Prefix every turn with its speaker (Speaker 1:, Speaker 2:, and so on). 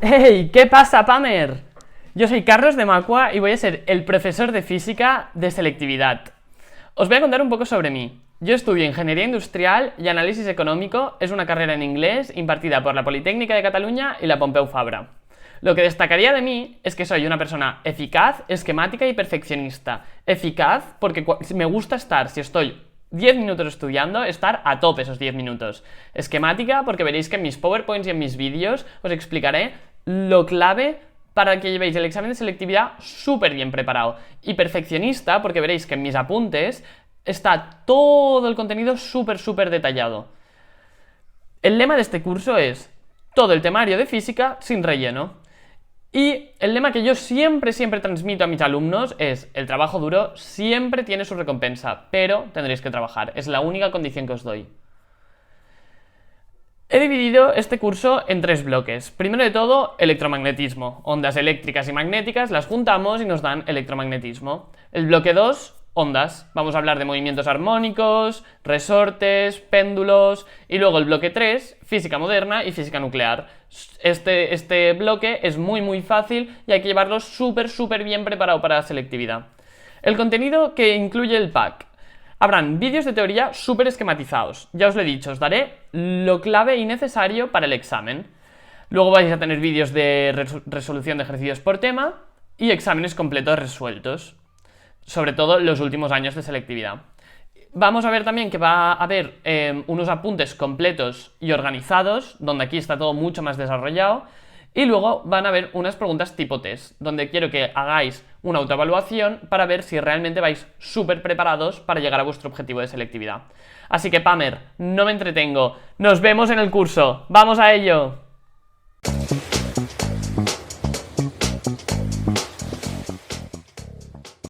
Speaker 1: ¡Hey! ¿Qué pasa, Pamer? Yo soy Carlos de Macua y voy a ser el profesor de física de selectividad. Os voy a contar un poco sobre mí. Yo estudio Ingeniería Industrial y Análisis Económico, es una carrera en inglés impartida por la Politécnica de Cataluña y la Pompeu Fabra. Lo que destacaría de mí es que soy una persona eficaz, esquemática y perfeccionista. Eficaz porque me gusta estar, si estoy 10 minutos estudiando, estar a tope esos 10 minutos. Esquemática porque veréis que en mis PowerPoints y en mis vídeos os explicaré lo clave para que llevéis el examen de selectividad súper bien preparado. Y perfeccionista porque veréis que en mis apuntes está todo el contenido súper detallado. El lema de este curso es todo el temario de física sin relleno. Y el lema que yo siempre transmito a mis alumnos es: el trabajo duro siempre tiene su recompensa, pero tendréis que trabajar, es la única condición que os doy. He dividido este curso en 3 bloques. Primero de todo, electromagnetismo. Ondas eléctricas y magnéticas las juntamos y nos dan electromagnetismo. El bloque 2, ondas. Vamos a hablar de movimientos armónicos, resortes, péndulos. Y luego el bloque 3, física moderna y física nuclear. Este bloque es muy fácil y hay que llevarlo súper bien preparado para la selectividad. El contenido que incluye el pack. Habrán vídeos de teoría súper esquematizados. Ya os lo he dicho, os daré lo clave y necesario para el examen. Luego vais a tener vídeos de resolución de ejercicios por tema y exámenes completos resueltos. Sobre todo los últimos años de selectividad. Vamos a ver también que va a haber unos apuntes completos y organizados, donde aquí está todo mucho más desarrollado. Y luego van a haber unas preguntas tipo test, donde quiero que hagáis una autoevaluación para ver si realmente vais súper preparados para llegar a vuestro objetivo de selectividad. Así que, Pamer, no me entretengo. ¡Nos vemos en el curso! ¡Vamos a ello!